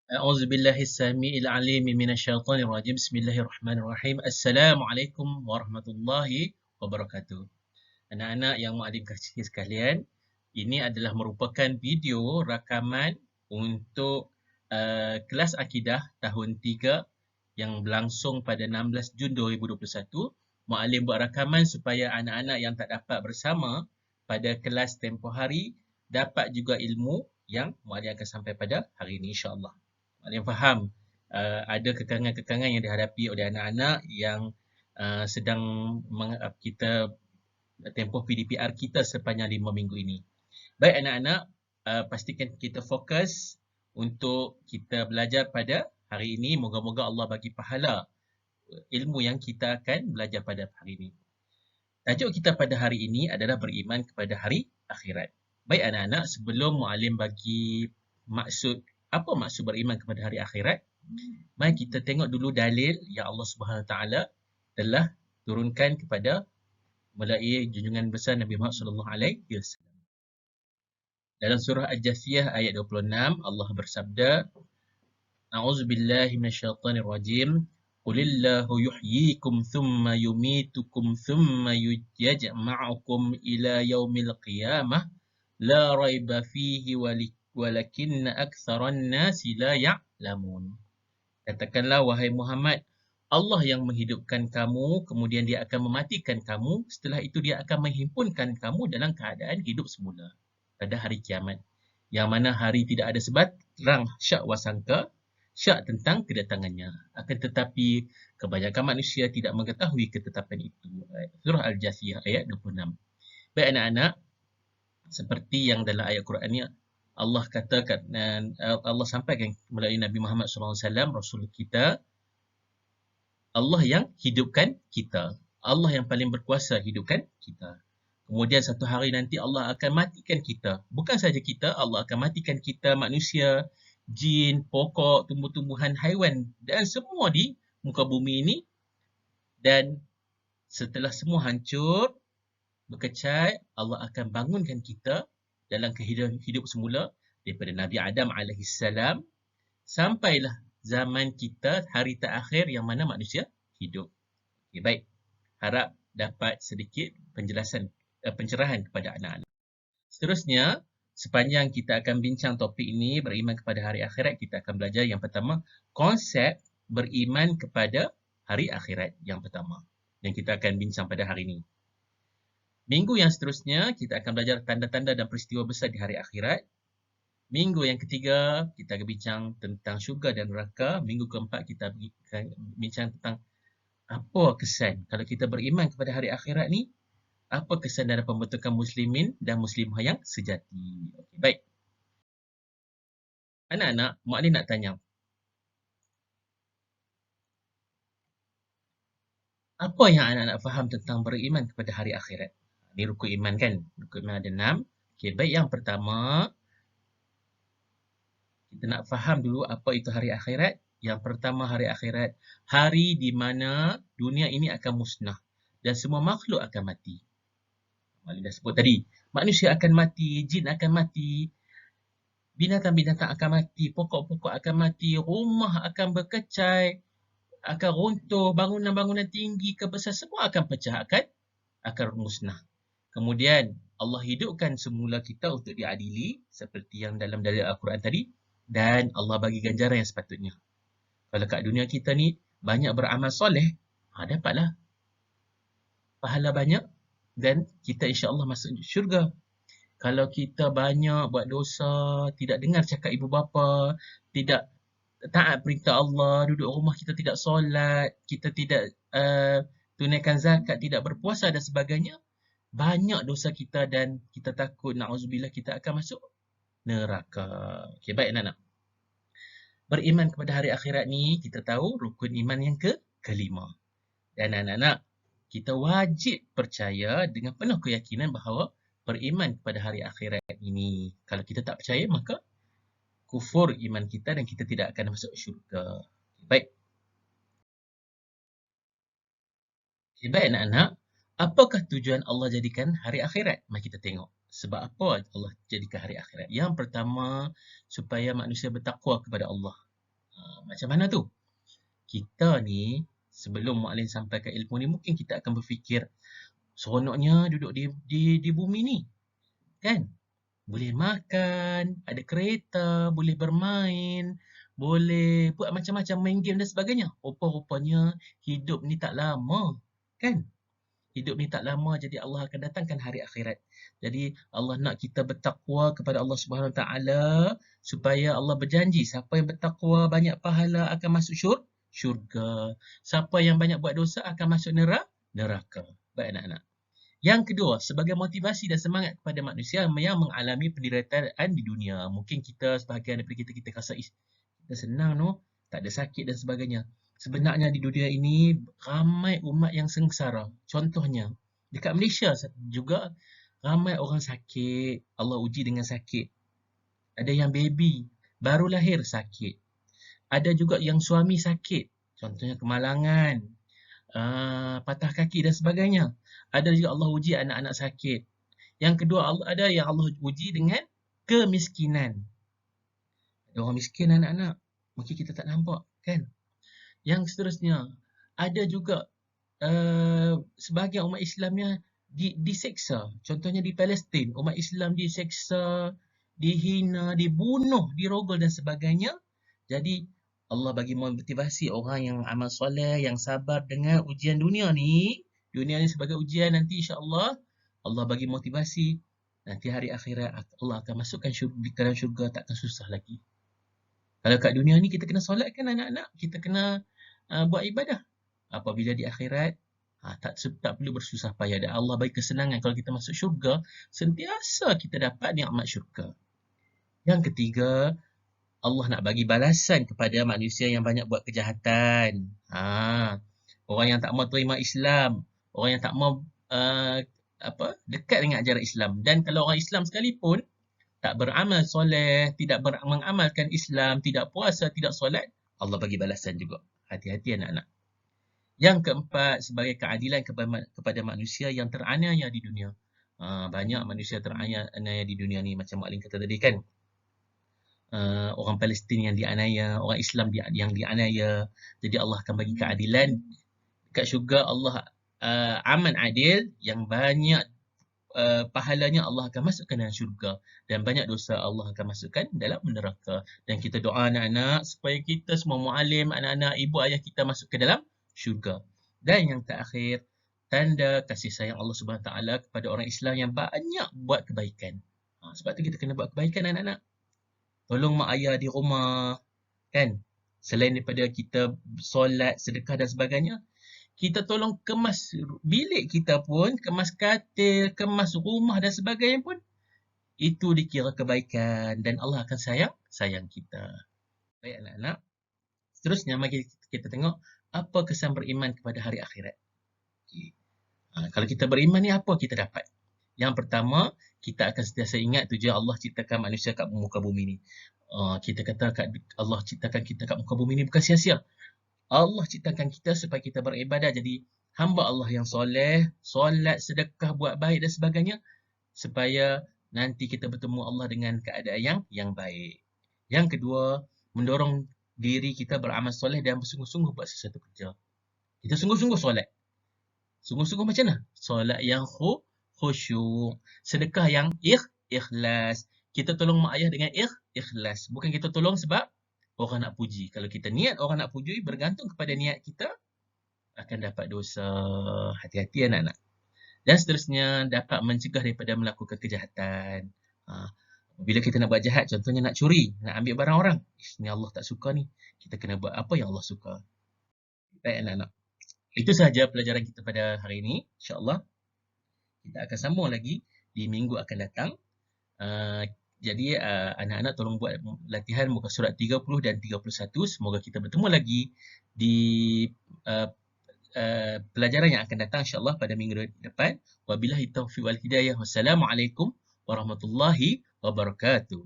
أعوذ بالله السميع العليم من الشيطان الرجيم بسم الله الرحمن الرحيم Assalamualaikum warahmatullahi wabarakatuh. Anak-anak yang Mukaddim kasih sekalian, ini adalah merupakan video rakaman untuk kelas akidah tahun 3 yang berlangsung pada 16 Jun 2021. Mukaddim buat rakaman supaya anak-anak yang tak dapat bersama pada kelas tempoh hari dapat juga ilmu yang Mukaddim akan sampai pada hari ini insya-Allah. Mukaddim faham ada kekangan-kekangan yang dihadapi oleh anak-anak yang sedang kita tempoh PDPR kita sepanjang 5 minggu ini. Baik anak-anak, pastikan kita fokus untuk kita belajar pada hari ini. Moga-moga Allah bagi pahala ilmu yang kita akan belajar pada hari ini. Tajuk kita pada hari ini adalah beriman kepada hari akhirat. Baik anak-anak, sebelum Muallim bagi apa maksud beriman kepada hari akhirat, mari kita tengok dulu dalil yang Allah Subhanahu Wa Taala telah turunkan kepada melalui junjungan besar Nabi Muhammad sallallahu alaihi wasallam. Dalam surah Al-Jathiyah ayat 26 Allah bersabda, A'udzubillahi minasyaitonir rajim. Qulillahu yuhyikum thumma yumitukum thumma yajma'ukum ila yaumil qiyamah la raiba fihi walakinna aktsaran nasi la ya'lamun. Katakanlah wahai Muhammad, Allah yang menghidupkan kamu, kemudian dia akan mematikan kamu, setelah itu dia akan menghimpunkan kamu dalam keadaan hidup semula pada hari kiamat. Yang mana hari tidak ada sebarang syak wasangka, syak tentang kedatangannya. Akan tetapi kebanyakan manusia tidak mengetahui ketetapan itu. Surah Al-Jathiyah ayat 26. Baik anak-anak, seperti yang dalam ayat Quran ni Allah katakan, Allah sampaikan melalui Nabi Muhammad SAW, Rasul kita, Allah yang hidupkan kita. Allah yang paling berkuasa hidupkan kita. Kemudian satu hari nanti Allah akan matikan kita. Bukan saja kita, Allah akan matikan kita, manusia, jin, pokok, tumbuh-tumbuhan, haiwan dan semua di muka bumi ini. Dan setelah semua hancur, berkecai, Allah akan bangunkan kita dalam kehidupan hidup semula daripada Nabi Adam alaihissalam sampailah zaman kita hari terakhir yang mana manusia hidup. Okay, baik. Harap dapat sedikit pencerahan kepada anak-anak. Seterusnya, sepanjang kita akan bincang topik ini beriman kepada hari akhirat, kita akan belajar yang pertama konsep beriman kepada hari akhirat yang pertama yang kita akan bincang pada hari ini. Minggu yang seterusnya, kita akan belajar tanda-tanda dan peristiwa besar di hari akhirat. Minggu yang ketiga, kita akan bincang tentang syurga dan neraka. Minggu keempat, kita akan bincang tentang apa kesan kalau kita beriman kepada hari akhirat ni, apa kesan dalam pembentukan muslimin dan muslimah yang sejati. Okey, baik. Anak-anak, Mak nak tanya. Apa yang anak-anak faham tentang beriman kepada hari akhirat? Ini rukun iman kan? Rukun iman ada 6. Okey, baik. Yang pertama, kita nak faham dulu apa itu hari akhirat. Yang pertama, hari akhirat, hari di mana dunia ini akan musnah dan semua makhluk akan mati. Malik dah sebut tadi, manusia akan mati, jin akan mati, binatang-binatang akan mati, pokok-pokok akan mati, rumah akan berkecai, akan runtuh, bangunan-bangunan tinggi ke besar, semua akan pecah, akan musnah. Kemudian Allah hidupkan semula kita untuk diadili seperti yang dalam dalil Al-Quran tadi, dan Allah bagi ganjaran yang sepatutnya. Kalau kat dunia kita ni banyak beramal soleh, dapatlah pahala banyak dan kita insya-Allah masuk syurga. Kalau kita banyak buat dosa, tidak dengar cakap ibu bapa, tidak taat perintah Allah, duduk rumah kita tidak solat, kita tidak tunaikan zakat, tidak berpuasa dan sebagainya, banyak dosa kita dan kita takut na'udzubillah kita akan masuk neraka. Okey, baik anak-anak. Beriman kepada hari akhirat ni kita tahu rukun iman yang kelima. Dan anak-anak, kita wajib percaya dengan penuh keyakinan bahawa beriman kepada hari akhirat ini, kalau kita tak percaya maka kufur iman kita dan kita tidak akan masuk syurga. Baik. Baik anak-anak, apakah tujuan Allah jadikan hari akhirat? Mari kita tengok. Sebab apa Allah jadikan hari akhirat? Yang pertama, supaya manusia bertakwa kepada Allah. Macam mana tu? Kita ni sebelum Mu'allim sampaikan ilmu ni mungkin kita akan berfikir seronoknya duduk di bumi ni, kan? Boleh makan, ada kereta, boleh bermain, boleh buat macam-macam, main game dan sebagainya. Rupa-rupanya hidup ni tak lama, kan? Hidup ni tak lama, jadi Allah akan datangkan hari akhirat. Jadi Allah nak kita bertakwa kepada Allah Subhanahu Wa Taala supaya Allah berjanji siapa yang bertakwa banyak pahala akan masuk syurga. Siapa yang banyak buat dosa akan masuk neraka. Baik anak-anak. Yang kedua, sebagai motivasi dan semangat kepada manusia yang mengalami penderitaan di dunia. Mungkin kita, sebahagian daripada kita rasa, kita senang no, tak ada sakit dan sebagainya. Sebenarnya di dunia ini, ramai umat yang sengsara. Contohnya, dekat Malaysia juga, ramai orang sakit. Allah uji dengan sakit. Ada yang baby, baru lahir sakit. Ada juga yang suami sakit. Contohnya kemalangan, patah kaki dan sebagainya. Ada juga Allah uji anak-anak sakit. Yang kedua, ada yang Allah uji dengan kemiskinan. Ada orang miskin anak-anak, mungkin kita tak nampak, kan? Yang seterusnya, ada juga sebahagian umat Islamnya diseksa. Contohnya di Palestin, umat Islam diseksa, dihina, dibunuh, dirogol dan sebagainya. Jadi Allah bagi motivasi orang yang amal soleh, yang sabar dengan ujian dunia ni. Dunia ni sebagai ujian, nanti insya-Allah Allah bagi motivasi. Nanti hari akhirat Allah akan masukkan di dalam syurga, takkan susah lagi. Kalau kat dunia ni kita kena solat kan anak-anak, kita kena buat ibadah. Apabila di akhirat, tak perlu bersusah payah. Dan Allah bagi kesenangan kalau kita masuk syurga, sentiasa kita dapat nikmat syurga. Yang ketiga, Allah nak bagi balasan kepada manusia yang banyak buat kejahatan. Orang yang tak mau terima Islam, orang yang tak mau dekat dengan ajaran Islam. Dan kalau orang Islam sekalipun tak beramal soleh, tidak mengamalkan Islam, tidak puasa, tidak solat, Allah bagi balasan juga. Hati-hati anak-anak. Yang keempat, sebagai keadilan kepada manusia yang teraniaya di dunia. Banyak manusia teraniaya di dunia ni, macam Mu'allim kata tadi kan. Orang Palestin yang dianiaya, orang Islam yang dianiaya. Jadi Allah akan bagi keadilan. Dekat syurga Allah aman adil, yang banyak pahalanya Allah akan masukkan dalam syurga, dan banyak dosa Allah akan masukkan dalam neraka. Dan kita doa anak-anak supaya kita semua muallim, anak-anak, ibu ayah kita masuk ke dalam syurga. Dan yang terakhir, tanda kasih sayang Allah Subhanahu Wa Taala kepada orang Islam yang banyak buat kebaikan. Sebab tu kita kena buat kebaikan anak-anak. Tolong mak ayah di rumah, kan? Selain daripada kita solat, sedekah dan sebagainya, kita tolong kemas bilik kita pun, kemas katil, kemas rumah dan sebagainya pun, itu dikira kebaikan dan Allah akan sayang kita. Baik anak-anak. Seterusnya mari kita tengok apa kesan beriman kepada hari akhirat. Okay. Kalau kita beriman ni, apa kita dapat? Yang pertama, kita akan sentiasa ingat tujuan Allah ciptakan manusia kat muka bumi ni. Kita kata Allah ciptakan kita kat muka bumi ni bukan sia-sia. Allah ciptakan kita supaya kita beribadah, jadi hamba Allah yang soleh, solat, sedekah, buat baik dan sebagainya, supaya nanti kita bertemu Allah dengan keadaan yang baik. Yang kedua, mendorong diri kita beramal soleh dan bersungguh-sungguh buat sesuatu kerja. Kita sungguh-sungguh solat. Sungguh-sungguh macam mana? Solat yang khusyuk, sedekah yang ikhlas. Kita tolong mak ayah dengan ikhlas. Bukan kita tolong sebab orang nak puji. Kalau kita niat orang nak puji, bergantung kepada niat kita, akan dapat dosa. Hati-hati anak-anak. Dan seterusnya, dapat mencegah daripada melakukan kejahatan. Bila kita nak buat jahat, contohnya nak curi, nak ambil barang orang, ni Allah tak suka ni. Kita kena buat apa yang Allah suka. Baik anak-anak. Itu sahaja pelajaran kita pada hari ini. InsyaAllah kita akan sambung lagi di minggu akan datang. Jadi anak-anak tolong buat latihan muka surat 30 dan 31. Semoga kita bertemu lagi di pelajaran yang akan datang insyaAllah pada minggu depan. Wabillahi taufiq wal hidayah. Wassalamualaikum warahmatullahi wabarakatuh.